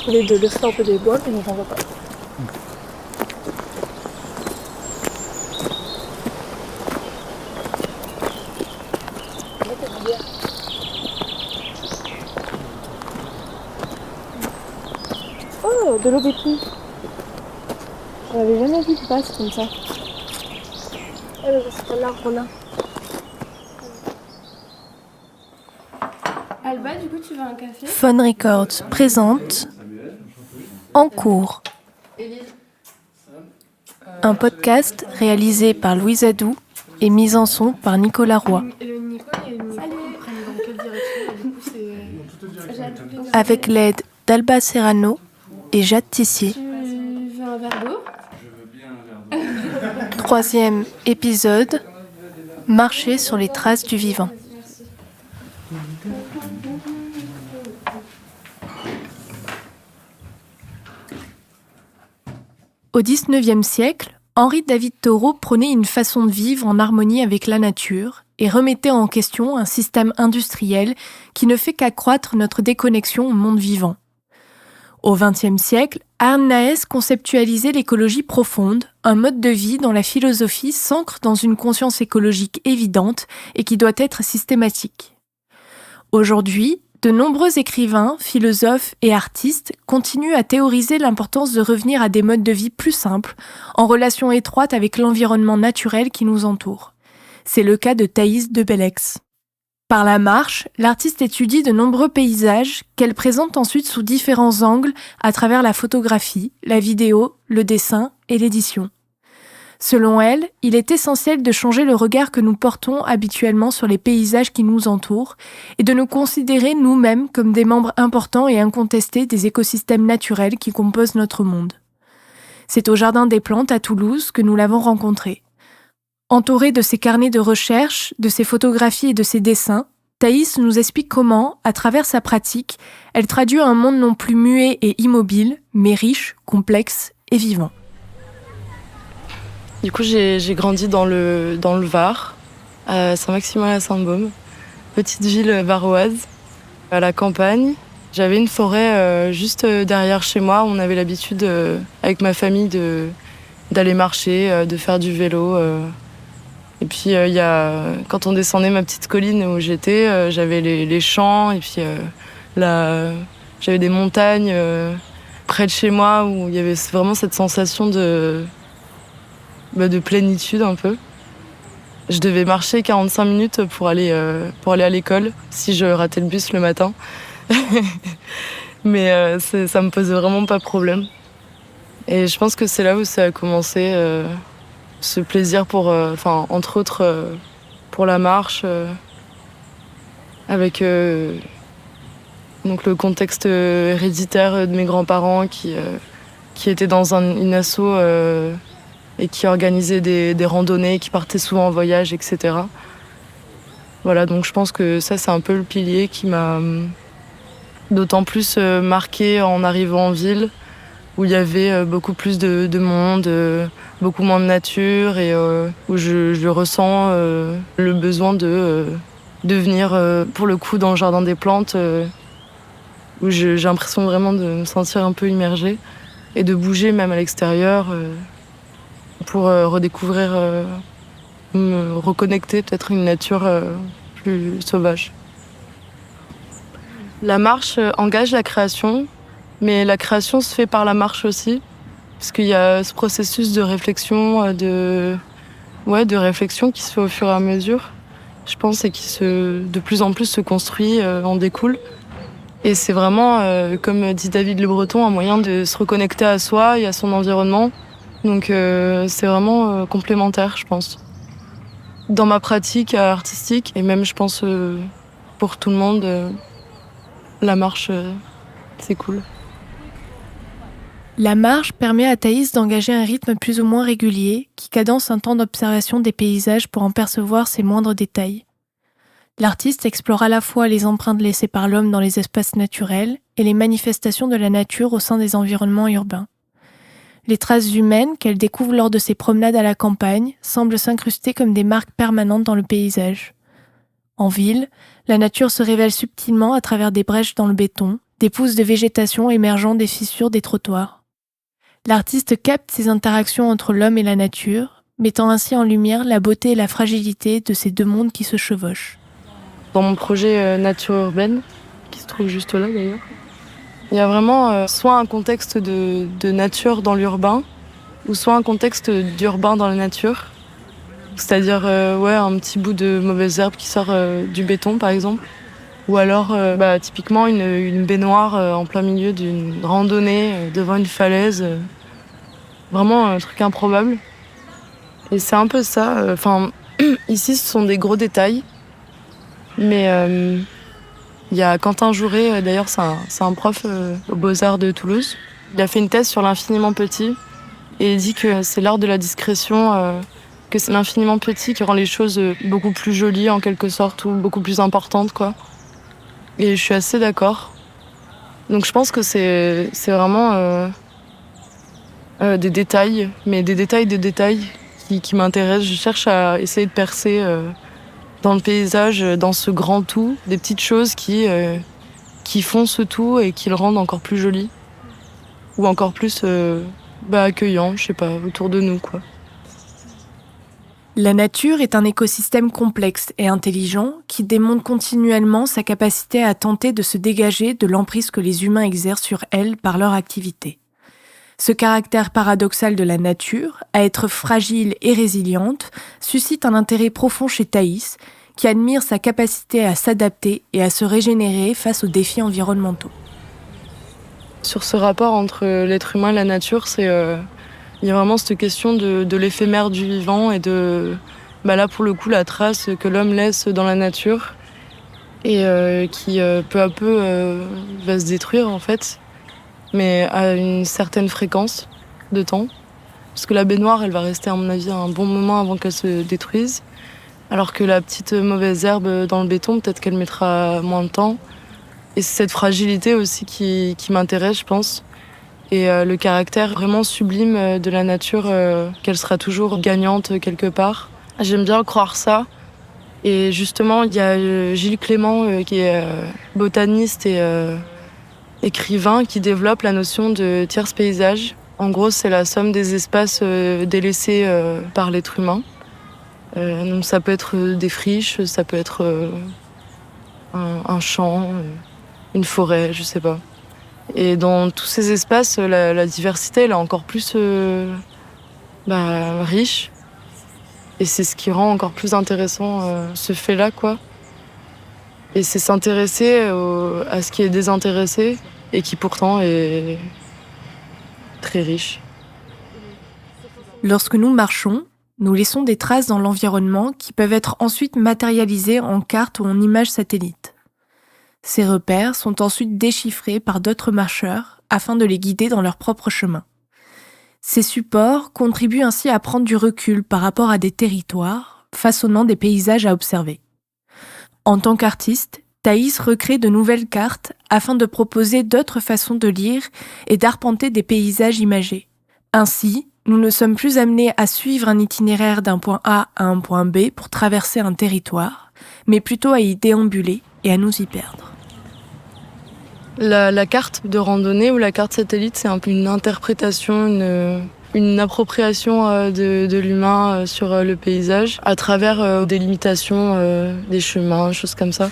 tous les deux, le feu un peu des bois, mais j'en vois pas. Oh, de l'aubépine. Je l'avais jamais vu de base comme ça. Ah, c'est pas l'arbre là. Alba, du coup, tu veux un café ? Phone Records présente En cours, un podcast réalisé par Louise Adou et mis en son par Nicolas Roy. Le Nico et Nico prennent dans quelle direction ? Du coup, c'est... Avec l'aide d'Alba Serrano et Jade Tissier. Tu veux un verre d'eau ? 3e épisode, Marcher sur les traces du vivant. Au XIXe siècle, Henri David Thoreau prônait une façon de vivre en harmonie avec la nature et remettait en question un système industriel qui ne fait qu'accroître notre déconnexion au monde vivant. Au XXe siècle, Arne Naes conceptualisait l'écologie profonde, un mode de vie dont la philosophie s'ancre dans une conscience écologique évidente et qui doit être systématique. Aujourd'hui, de nombreux écrivains, philosophes et artistes continuent à théoriser l'importance de revenir à des modes de vie plus simples, en relation étroite avec l'environnement naturel qui nous entoure. C'est le cas de Thaïs de Belleix. Par la marche, l'artiste étudie de nombreux paysages qu'elle présente ensuite sous différents angles à travers la photographie, la vidéo, le dessin et l'édition. Selon elle, il est essentiel de changer le regard que nous portons habituellement sur les paysages qui nous entourent et de nous considérer nous-mêmes comme des membres importants et incontestés des écosystèmes naturels qui composent notre monde. C'est au Jardin des Plantes à Toulouse que nous l'avons rencontrée. Entourée de ses carnets de recherche, de ses photographies et de ses dessins, Thaïs nous explique comment, à travers sa pratique, elle traduit un monde non plus muet et immobile, mais riche, complexe et vivant. Du coup, j'ai grandi dans le Var, à Saint-Maximin-la-Sainte-Baume, petite ville varoise, à la campagne. J'avais une forêt juste derrière chez moi. On avait l'habitude, avec ma famille, d'aller marcher, de faire du vélo. Et puis, quand on descendait ma petite colline où j'étais, j'avais les champs et puis j'avais des montagnes près de chez moi où il y avait vraiment cette sensation de plénitude un peu. Je devais marcher 45 minutes pour aller à l'école si je ratais le bus le matin. Mais ça me posait vraiment pas de problème. Et je pense que c'est là où ça a commencé, ce plaisir entre autres pour la marche, avec donc le contexte héréditaire de mes grands-parents qui étaient dans une asso et qui organisaient des randonnées, qui partaient souvent en voyage, etc. Voilà, donc je pense que ça, c'est un peu le pilier qui m'a d'autant plus marqué en arrivant en ville, où il y avait beaucoup plus de monde, beaucoup moins de nature, et où je ressens le besoin de venir, pour le coup, dans le Jardin des Plantes, où j'ai l'impression vraiment de me sentir un peu immergée, et de bouger même à l'extérieur, pour redécouvrir, me reconnecter peut-être une nature plus sauvage. La marche engage la création, mais la création se fait par la marche aussi, parce qu'il y a ce processus de réflexion, de réflexion qui se fait au fur et à mesure, je pense, et qui de plus en plus se construit, en découle. Et c'est vraiment, comme dit David Le Breton, un moyen de se reconnecter à soi et à son environnement. Donc c'est vraiment complémentaire, je pense. Dans ma pratique artistique, et même je pense pour tout le monde, la marche, c'est cool. La marche permet à Thaïs d'engager un rythme plus ou moins régulier qui cadence un temps d'observation des paysages pour en percevoir ses moindres détails. L'artiste explore à la fois les empreintes laissées par l'homme dans les espaces naturels et les manifestations de la nature au sein des environnements urbains. Les traces humaines qu'elle découvre lors de ses promenades à la campagne semblent s'incruster comme des marques permanentes dans le paysage. En ville, la nature se révèle subtilement à travers des brèches dans le béton, des pousses de végétation émergeant des fissures des trottoirs. L'artiste capte ces interactions entre l'homme et la nature, mettant ainsi en lumière la beauté et la fragilité de ces deux mondes qui se chevauchent. Dans mon projet Nature urbaine, qui se trouve juste là d'ailleurs, il y a vraiment soit un contexte de nature dans l'urbain, ou soit un contexte d'urbain dans la nature. C'est-à-dire un petit bout de mauvaise herbe qui sort du béton par exemple. Ou alors typiquement une baignoire en plein milieu d'une randonnée devant une falaise. Vraiment un truc improbable. Et c'est un peu ça. Ici ce sont des gros détails. Mais il y a Quentin Jouret, d'ailleurs c'est un prof aux Beaux-Arts de Toulouse. Il a fait une thèse sur l'infiniment petit. Et il dit que c'est l'art de la discrétion, que c'est l'infiniment petit qui rend les choses beaucoup plus jolies en quelque sorte, ou beaucoup plus importantes, quoi. Et je suis assez d'accord. Donc je pense que c'est vraiment des détails, mais des détails qui m'intéressent. Je cherche à essayer de percer dans le paysage, dans ce grand tout, des petites choses qui font ce tout et qui le rendent encore plus joli. Ou encore plus accueillant, je sais pas, autour de nous, quoi. La nature est un écosystème complexe et intelligent qui démontre continuellement sa capacité à tenter de se dégager de l'emprise que les humains exercent sur elle par leur activité. Ce caractère paradoxal de la nature, à être fragile et résiliente, suscite un intérêt profond chez Thaïs, qui admire sa capacité à s'adapter et à se régénérer face aux défis environnementaux. Sur ce rapport entre l'être humain et la nature, il y a vraiment cette question de l'éphémère du vivant et de, là pour le coup, la trace que l'homme laisse dans la nature et qui peu à peu va se détruire en fait, mais à une certaine fréquence de temps. Parce que la baignoire, elle va rester à mon avis un bon moment avant qu'elle se détruise, alors que la petite mauvaise herbe dans le béton, peut-être qu'elle mettra moins de temps. Et c'est cette fragilité aussi qui m'intéresse, je pense. Et le caractère vraiment sublime de la nature, qu'elle sera toujours gagnante quelque part. J'aime bien croire ça. Et justement, il y a Gilles Clément, qui est botaniste et écrivain, qui développe la notion de tierce paysage. En gros, c'est la somme des espaces délaissés par l'être humain. Donc ça peut être des friches, ça peut être un champ, une forêt, je sais pas. Et dans tous ces espaces, la diversité, elle est encore plus riche. Et c'est ce qui rend encore plus intéressant ce fait-là, quoi. Et c'est s'intéresser à ce qui est désintéressé et qui pourtant est très riche. Lorsque nous marchons, nous laissons des traces dans l'environnement qui peuvent être ensuite matérialisées en cartes ou en images satellites. Ces repères sont ensuite déchiffrés par d'autres marcheurs afin de les guider dans leur propre chemin. Ces supports contribuent ainsi à prendre du recul par rapport à des territoires, façonnant des paysages à observer. En tant qu'artiste, Thaïs recrée de nouvelles cartes afin de proposer d'autres façons de lire et d'arpenter des paysages imagés. Ainsi, nous ne sommes plus amenés à suivre un itinéraire d'un point A à un point B pour traverser un territoire, mais plutôt à y déambuler et à nous y perdre. La carte de randonnée ou la carte satellite, c'est un peu une interprétation, une appropriation de l'humain sur le paysage à travers des limitations des chemins, choses comme ça.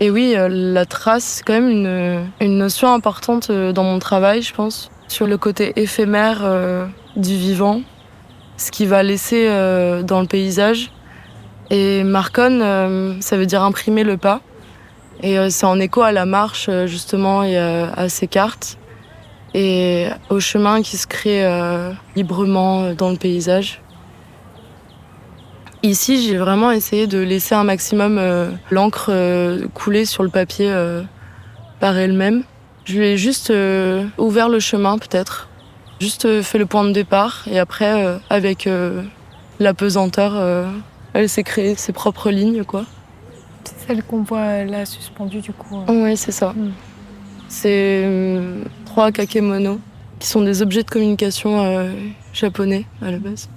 Et oui, la trace, c'est quand même une notion importante dans mon travail, je pense, sur le côté éphémère du vivant, ce qu'il va laisser dans le paysage. Et marcon, ça veut dire imprimer le pas. Et c'est en écho à la marche, justement, et à ces cartes. Et au chemin qui se crée librement dans le paysage. Ici, j'ai vraiment essayé de laisser un maximum l'encre couler sur le papier par elle-même. Je lui ai juste ouvert le chemin, peut-être. Juste fait le point de départ. Et après, avec la pesanteur, elle s'est créée ses propres lignes, quoi. C'est celle qu'on voit là suspendue du coup. Oui, c'est ça. C'est 3 kakemono, qui sont des objets de communication japonais à la base.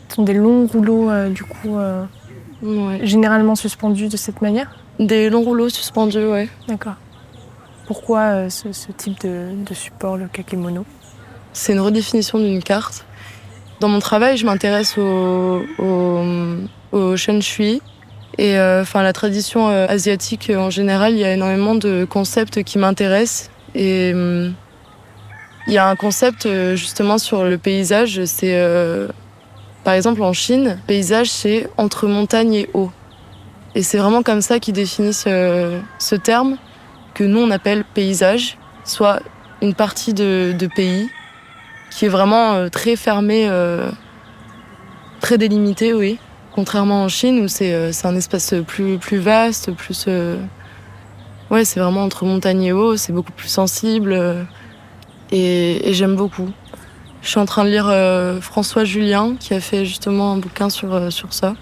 Ce sont des longs rouleaux du coup, Ouais. généralement suspendus de cette manière. Des longs rouleaux suspendus, ouais. D'accord. Pourquoi ce type de support, le kakemono? C'est une redéfinition d'une carte. Dans mon travail, je m'intéresse au Shen Shui. Et la tradition asiatique en général, il y a énormément de concepts qui m'intéressent. Et il y a un concept justement sur le paysage. C'est par exemple en Chine, paysage c'est entre montagne et eau. Et c'est vraiment comme ça qu'ils définissent ce terme que nous on appelle paysage, soit une partie de pays qui est vraiment très fermée, très délimitée, oui. Contrairement en Chine où c'est un espace plus vaste, plus... Ouais, c'est vraiment entre montagne et eau, c'est beaucoup plus sensible et j'aime beaucoup. Je suis en train de lire François Julien qui a fait justement un bouquin sur ça.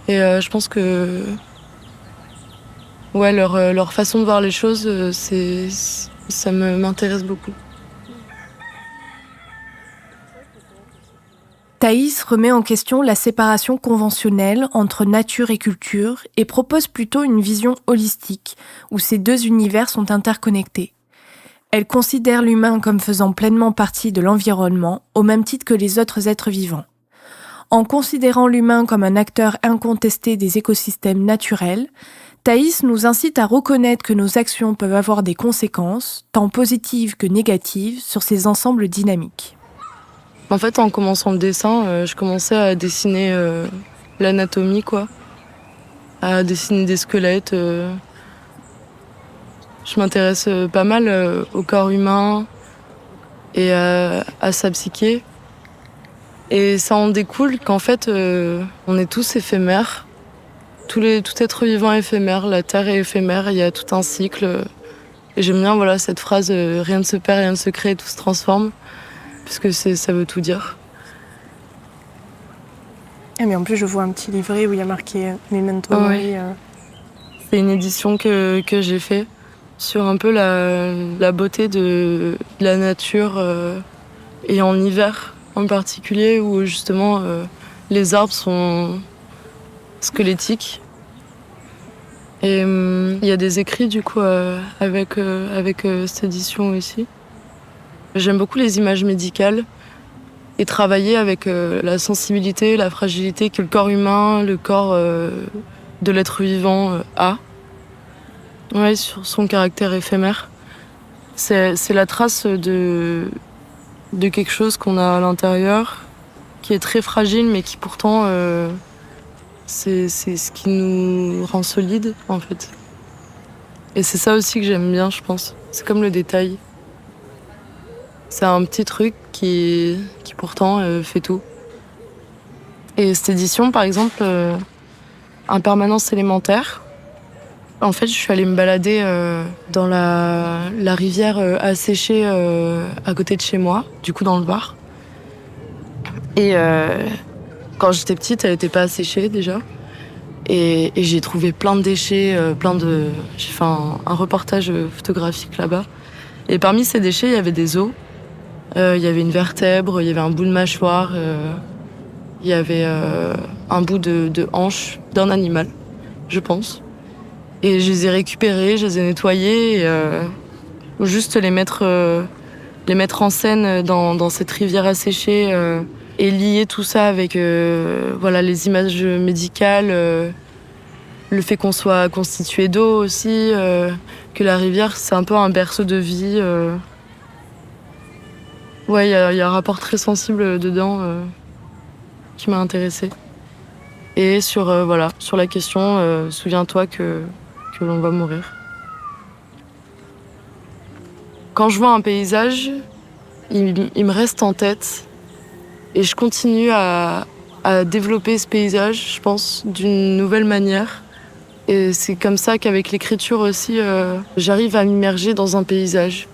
Et je pense que ouais, leur façon de voir les choses, ça m'intéresse beaucoup. Thaïs remet en question la séparation conventionnelle entre nature et culture et propose plutôt une vision holistique, où ces deux univers sont interconnectés. Elle considère l'humain comme faisant pleinement partie de l'environnement, au même titre que les autres êtres vivants. En considérant l'humain comme un acteur incontesté des écosystèmes naturels, Thaïs nous incite à reconnaître que nos actions peuvent avoir des conséquences, tant positives que négatives, sur ces ensembles dynamiques. En fait, en commençant le dessin, je commençais à dessiner l'anatomie, quoi. À dessiner des squelettes. Je m'intéresse pas mal au corps humain et à sa psyché. Et ça en découle qu'en fait, on est tous éphémères. Tout être vivant est éphémère, la Terre est éphémère, il y a tout un cycle. Et j'aime bien cette phrase « rien ne se perd, rien ne se crée, tout se transforme ». Parce que ça veut tout dire. Ah, mais en plus, je vois un petit livret où il y a marqué Memento Mori. C'est une édition que j'ai fait sur un peu la beauté de la nature et en hiver en particulier où justement les arbres sont squelettiques. Et il y a des écrits du coup avec cette édition aussi. J'aime beaucoup les images médicales et travailler avec la sensibilité, la fragilité que le corps humain, le corps de l'être vivant a. Ouais, sur son caractère éphémère. C'est la trace de quelque chose qu'on a à l'intérieur, qui est très fragile, mais qui pourtant, c'est ce qui nous rend solides, en fait. Et c'est ça aussi que j'aime bien, je pense. C'est comme le détail. C'est un petit truc qui pourtant fait tout. Et cette édition, par exemple, Impermanence élémentaire, en fait, je suis allée me balader dans la rivière asséchée à côté de chez moi, du coup dans le Var. Et quand j'étais petite, elle n'était pas asséchée déjà. Et j'ai trouvé plein de déchets, j'ai fait un reportage photographique là-bas. Et parmi ces déchets, il y avait des os. Il y avait une vertèbre, il y avait un bout de mâchoire, il y avait un bout de hanche d'un animal, je pense. Et je les ai récupérés, je les ai nettoyés, juste les mettre en scène dans cette rivière asséchée et lier tout ça avec les images médicales, le fait qu'on soit constitué d'eau aussi, que la rivière c'est un peu un berceau de vie. Ouais, il y a un rapport très sensible dedans qui m'a intéressée. Et sur la question, souviens-toi que l'on va mourir. Quand je vois un paysage, il me reste en tête et je continue à développer ce paysage, je pense, d'une nouvelle manière. Et c'est comme ça qu'avec l'écriture aussi, j'arrive à m'immerger dans un paysage.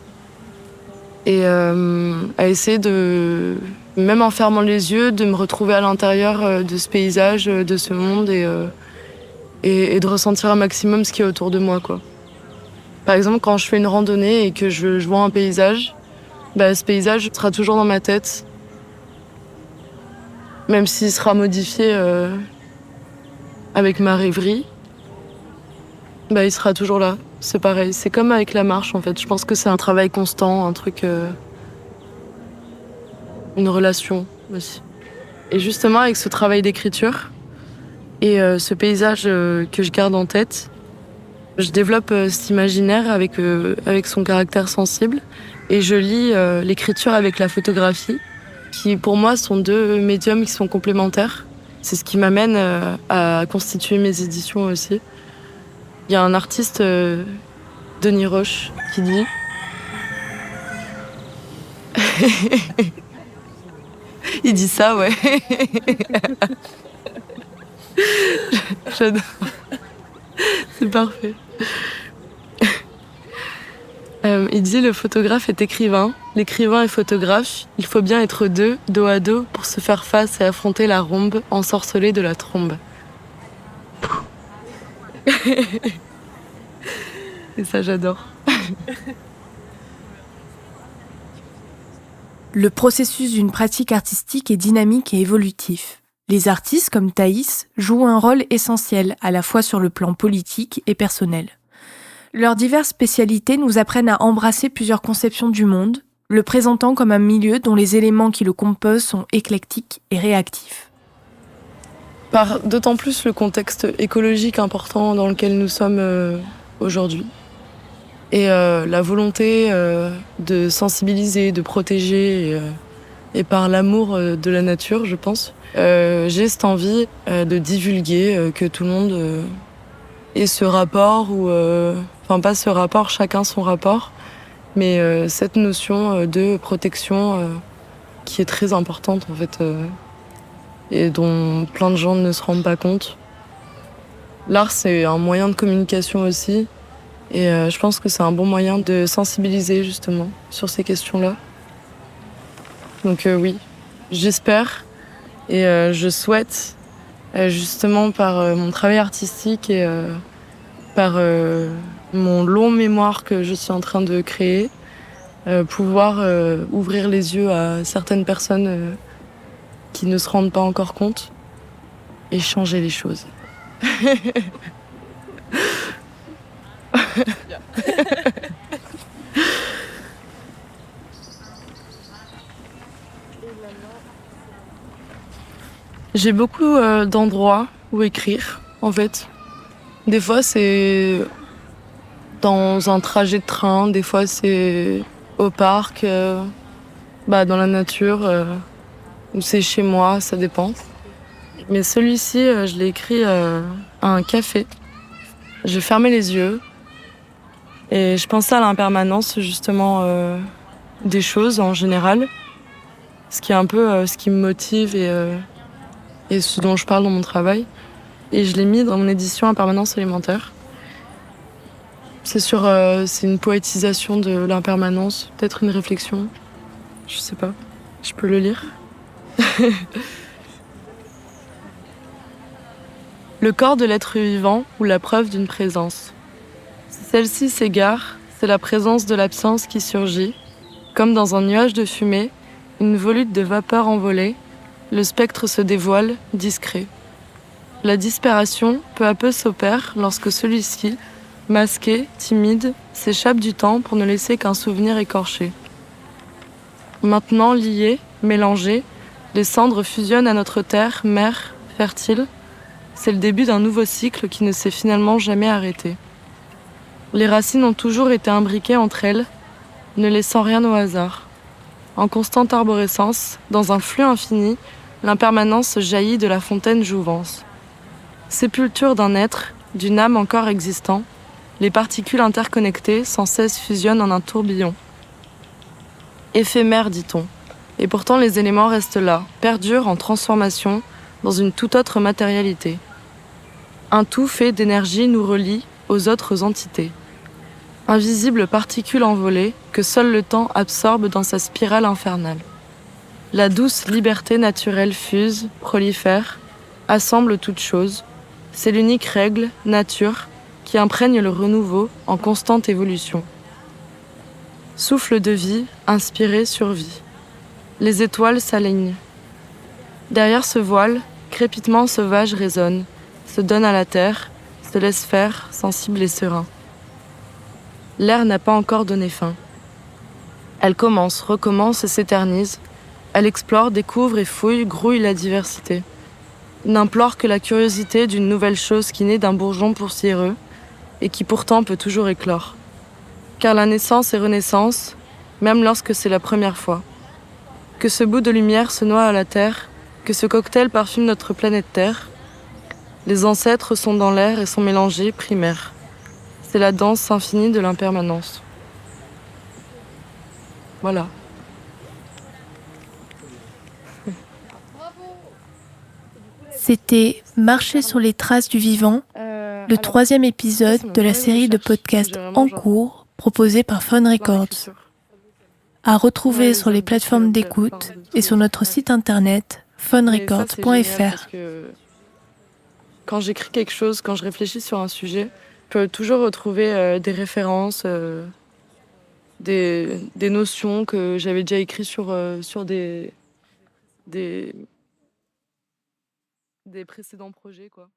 Et à essayer de, même en fermant les yeux, de me retrouver à l'intérieur de ce paysage, de ce monde et de ressentir un maximum ce qui est autour de moi, quoi. Par exemple, quand je fais une randonnée et que je vois un paysage, ce paysage sera toujours dans ma tête, même s'il sera modifié avec ma rêverie. il sera toujours là. C'est pareil. C'est comme avec la marche, en fait. Je pense que c'est un travail constant, un truc... une relation aussi. Et justement, avec ce travail d'écriture et ce paysage que je garde en tête, je développe cet imaginaire avec son caractère sensible et je lie l'écriture avec la photographie, qui pour moi sont deux médiums qui sont complémentaires. C'est ce qui m'amène à constituer mes éditions aussi. Il y a un artiste, Denis Roche, qui dit... Il dit ça, ouais. J'adore. C'est parfait. Il dit: le photographe est écrivain, l'écrivain est photographe. Il faut bien être deux, dos à dos, pour se faire face et affronter la rhombe ensorcelée de la trombe. Et ça, j'adore. Le processus d'une pratique artistique est dynamique et évolutif. Les artistes, comme Thaïs, jouent un rôle essentiel, à la fois sur le plan politique et personnel. Leurs diverses spécialités nous apprennent à embrasser plusieurs conceptions du monde, le présentant comme un milieu dont les éléments qui le composent sont éclectiques et réactifs. Par d'autant plus le contexte écologique important dans lequel nous sommes aujourd'hui. Et la volonté de sensibiliser, de protéger, et par l'amour de la nature, je pense, j'ai cette envie de divulguer, que tout le monde ait ce rapport, enfin pas ce rapport, chacun son rapport, mais cette notion de protection qui est très importante en fait, et dont plein de gens ne se rendent pas compte. L'art, c'est un moyen de communication aussi. Et je pense que c'est un bon moyen de sensibiliser justement sur ces questions-là. Donc oui, j'espère et je souhaite justement par mon travail artistique et par mon long mémoire que je suis en train de créer, pouvoir ouvrir les yeux à certaines personnes qui ne se rendent pas encore compte et changer les choses. J'ai beaucoup d'endroits où écrire, en fait. Des fois, c'est dans un trajet de train, des fois, c'est au parc, dans la nature, ou c'est chez moi, ça dépend. Mais celui-ci, je l'ai écrit à un café. J'ai fermé les yeux et je pensais à l'impermanence, justement, des choses en général. Ce qui est un peu ce qui me motive et ce dont je parle dans mon travail. Et je l'ai mis dans mon édition Impermanence élémentaire. C'est une poétisation de l'impermanence, peut-être une réflexion. Je sais pas, je peux le lire. Le corps de l'être vivant ou la preuve d'une présence. Si celle-ci s'égare, c'est la présence de l'absence qui surgit. Comme dans un nuage de fumée, une volute de vapeur envolée, le spectre se dévoile, discret. La disparition, peu à peu, s'opère lorsque celui-ci, masqué, timide, s'échappe du temps pour ne laisser qu'un souvenir écorché. Maintenant liés, mélangés, les cendres fusionnent à notre terre, mère, fertile. C'est le début d'un nouveau cycle qui ne s'est finalement jamais arrêté. Les racines ont toujours été imbriquées entre elles, ne laissant rien au hasard. En constante arborescence, dans un flux infini, l'impermanence jaillit de la fontaine jouvence. Sépulture d'un être, d'une âme encore existant, les particules interconnectées sans cesse fusionnent en un tourbillon. Éphémère, dit-on. Et pourtant les éléments restent là, perdurent en transformation, dans une toute autre matérialité. Un tout fait d'énergie nous relie aux autres entités. Invisible particule envolée que seul le temps absorbe dans sa spirale infernale. La douce liberté naturelle fuse, prolifère, assemble toutes choses. C'est l'unique règle, nature, qui imprègne le renouveau en constante évolution. Souffle de vie, inspiré, survie. Les étoiles s'alignent. Derrière ce voile, crépitement sauvage résonne, se donne à la terre, se laisse faire, sensible et serein. L'air n'a pas encore donné fin. Elle commence, recommence et s'éternise. Elle explore, découvre et fouille, grouille la diversité. N'implore que la curiosité d'une nouvelle chose qui naît d'un bourgeon poussiéreux et qui pourtant peut toujours éclore. Car la naissance est renaissance, même lorsque c'est la première fois. Que ce bout de lumière se noie à la terre, que ce cocktail parfume notre planète Terre. Les ancêtres sont dans l'air et sont mélangés, primaires. C'est la danse infinie de l'impermanence. Voilà. C'était Marcher sur les traces du vivant, le troisième épisode de la série de podcasts en cours proposée par Phone Records. À retrouver sur les plateformes d'écoute et sur notre site internet phonerecords.fr. Quand j'écris quelque chose, quand je réfléchis sur un sujet, je peux toujours retrouver des références, des notions que j'avais déjà écrites sur des précédents projets, quoi.